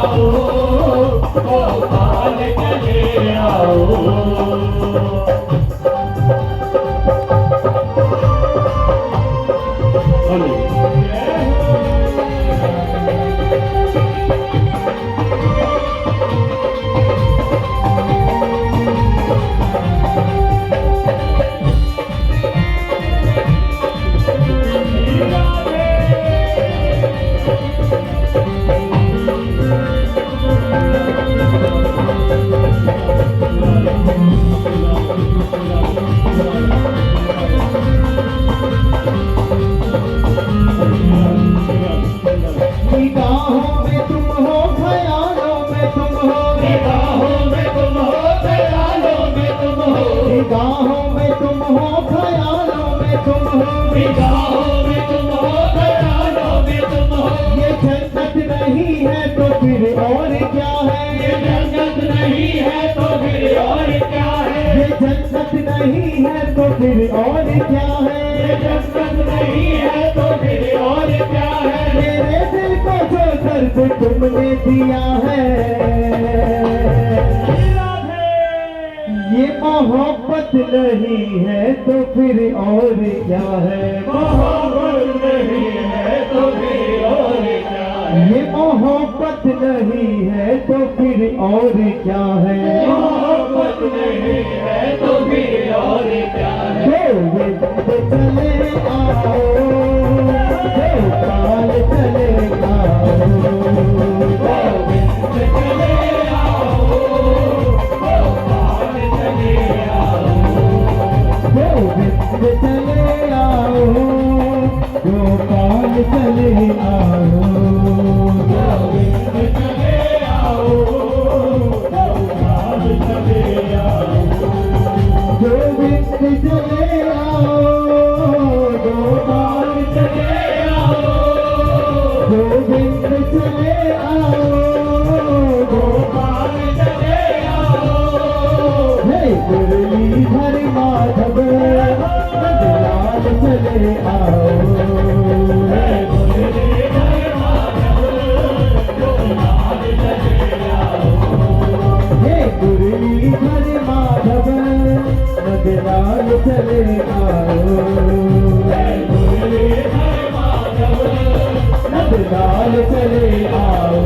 आओ, गोपाल चले आओ। निगाहों में तुम हो, ख्यालों में तुम हो, निगाहों में तुम हो, ख्यालों में तुम हो। ये जन्नत नहीं है तो फिर और क्या है? ये जन्नत नहीं है तो फिर और क्या है? ये जन्नत नहीं है तो फिर और क्या है? ये जन्नत नहीं है तो फिर और क्या है? मेरे दिल को जो दर्द तुमने दिया है, ये मोहब्बत नहीं है तो फिर और क्या है? मोहब्बत नहीं है तो फिर और क्या है? ये मोहब्बत नहीं है तो फिर और क्या है? मोहब्बत नहीं है तो फिर और क्या है? गोविंद चले आओ, गोपाल चले आओ, गोविंद चले आओ, गोपाल चले आओ। गोविंद चले आओ, गोपाल चले आओ, गोविंद चले आओ, गोपाल चले आओ। गोविंद चले आओ, गोपाल चले आओ, गोविंद चले आओ, गोपाल चले आओ। हे मुरलीधर माधव नंदलाल चले आओ, हे मुरलीधर माधव नंदलाल चले आओ। हे मुरलीधर माधव नंदलाल चले आओ, हे मुरलीधर माधव नंदलाल चले आओ।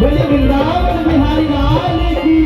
बोलिए वृंदावन बिहारी लाल की।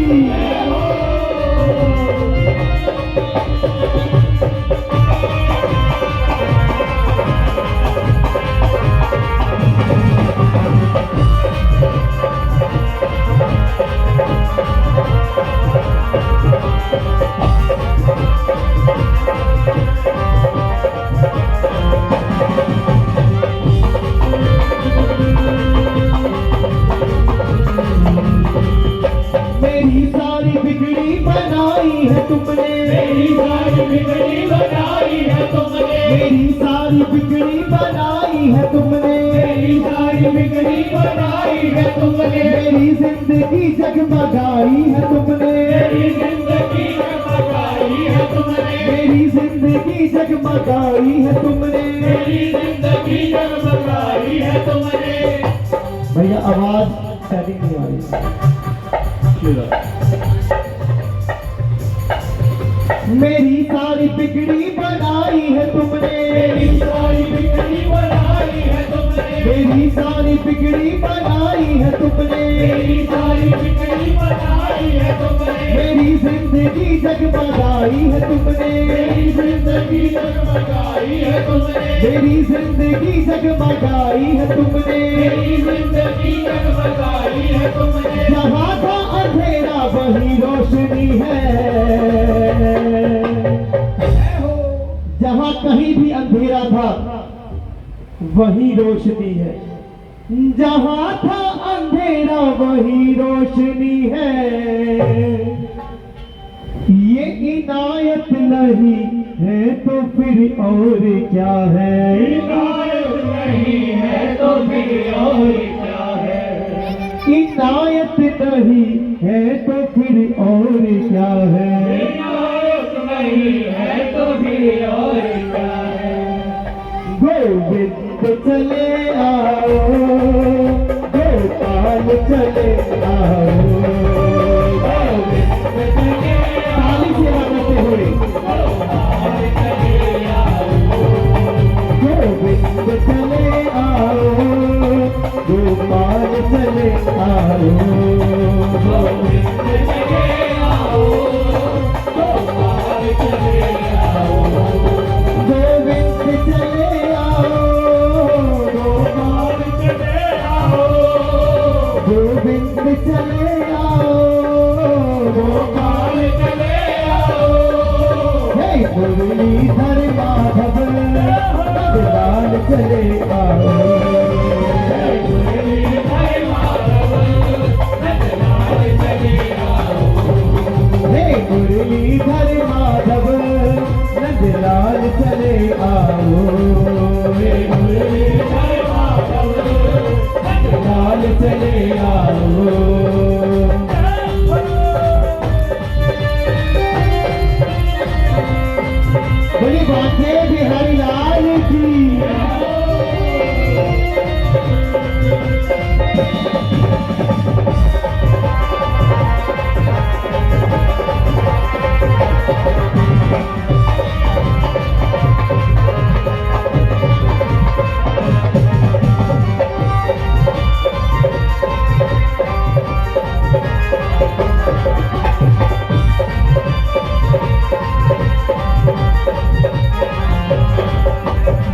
मेरी सारी बिगड़ी बनाई है तुमने, मेरी सारी बिगड़ी बनाई है तुमने, मेरी सारी बिगड़ी बनाई है तुमने, मेरी सारी बिगड़ी बनाई है तुमने, मेरी जिंदगी जगमगाई है तुमने, मेरी जिंदगी जगमगाई है तुमने, मेरी जिंदगी जगमगाई है तुमने। मेरी जिंदगी जगमगाई है तुमने। भैया आवाज सेटिंग नहीं आ रही। मेरी सारी बिगड़ी बनाई है तुमने, मेरी सारी बिगड़ी बनाई है तुमने, मेरी सारी बिगड़ी बनाई है तुमने, मेरी सारी बिगड़ी बनाई है तुमने, मेरी जिंदगी जगमगाई है तुमने, मेरी जिंदगी जगमगाई है तुमने, मेरी जिंदगी जगमगाई है तुमने। मेरी जिंदगी जगमगाई है तुमने। जहाँ था अंधेरा वही रोशनी है, जहाँ कहीं भी अंधेरा था वही रोशनी है, जहाँ था अंधेरा वही रोशनी है। ये इनायत नहीं है तो फिर और क्या है? इनायत नहीं है तो फिर और क्या है? इनायत नहीं है तो फिर और क्या है? इनायत नहीं है तो फिर और क्या है। गोविंद चले आओ, गोपाल चले आओ, गोविंद चले ताली सेवा करते हुए गोविंद चले आओ, गोपाल चले आओ, गोविंद चले आओ, गोपाल चले आओ, गोविंद चले आओ, गोपाल चले आओ, गोविंद चले आओ, गोपाल चले आओ, हे मुरलीधर माधव लाल चले आओ, मुरलीधर माधव नंदलाल चले आओ, हे मुरलीधर माधव नंदलाल चले आओ, हे मुरलीधर माधव लाल चले आओ। बोली बांके बिहारी लाल की।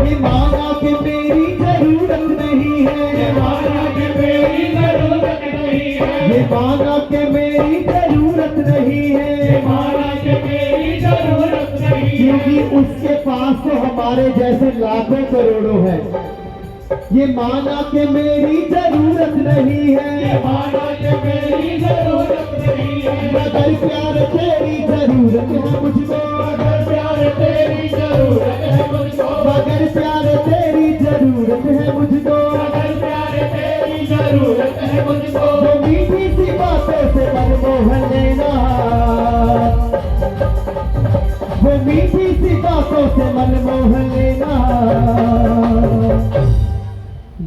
ये माना कि मेरी जरूरत नहीं है, माना कि मेरी जरूरत नहीं है, ये माना कि मेरी जरूरत नहीं है, माना कि मेरी जरूरत नहीं है, क्योंकि उसके पास तो हमारे जैसे लाखों करोड़ों हैं। ये माना कि मेरी जरूरत नहीं है, माना कि मेरी जरूरत नहीं है, मगर प्यार तेरी जरूरत है मुझको, मगर प्यार तेरी जरूरत है मुझको, मगर प्यार तेरी जरूरत है मुझको, मगर प्यार तेरी जरूरत है मुझको, वो मीठी सी बातों से मन मोहन लेना, वो मीठी सी बातों से मन मोहन लेना,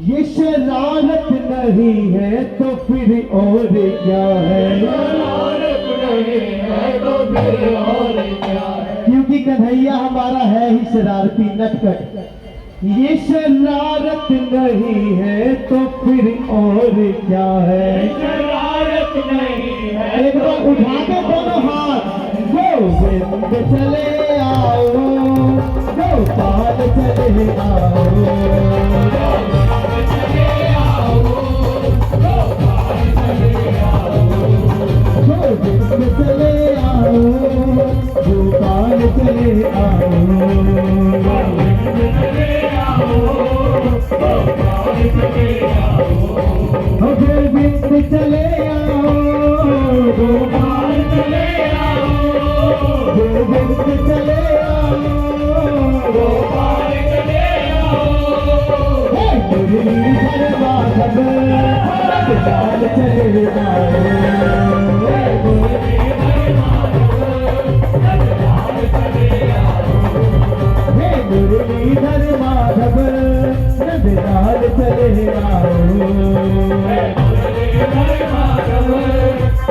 ये शरारत नहीं है तो फिर और क्या है, शरारत नहीं है तो फिर और क्या है, क्योंकि कन्हैया हमारा है ही शरारती नटखट। ये शरारत नहीं है तो फिर और क्या है। शरारत नहीं है एक बार उठा के दोनों हाथ, गोविंद चले आओ, गोपाल चले आओ, चले आओ, गोपाल चले आओ, गोविंद चले आओ, गोपाल चले आओ, चले आओ, गोपाल चले आओ, गोविंद चले आओ, गोपाल चले आओ, गोविंद चले आओ, गोपाल चले आओ, हे मुरलीधर माधव लाल चले आओ, हे मुरलीधर माधव नंदलाल चले आओ, हे मुरलीधर माधव नंदलाल चले आओ, मुरलीधर माधव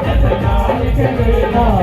नंदलाल चले आओ।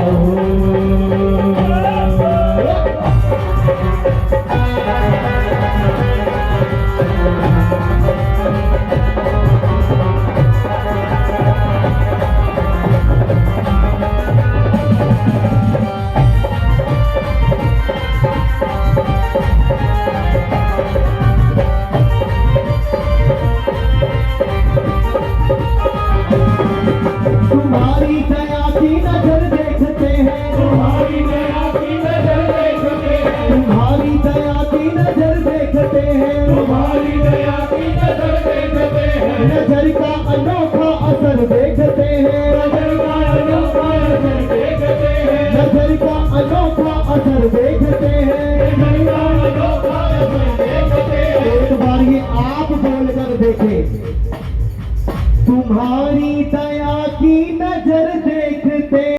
तुम्हारी दया की नजर देखते हैं, तुम्हारी दया की नजर देखते हैं, तुम्हारी दया की नजर देखते हैं, तुम्हारी दया की नजर देखते हैं, नजर का अनोखा असर देखते हैं, नजर का अनोखा असर देखते हैं, नजर का अनोखा असर देखते हैं। नजर का अनोखा असर देखते हैं। एक बार ये आप बोलकर देखें, तुम्हारी दया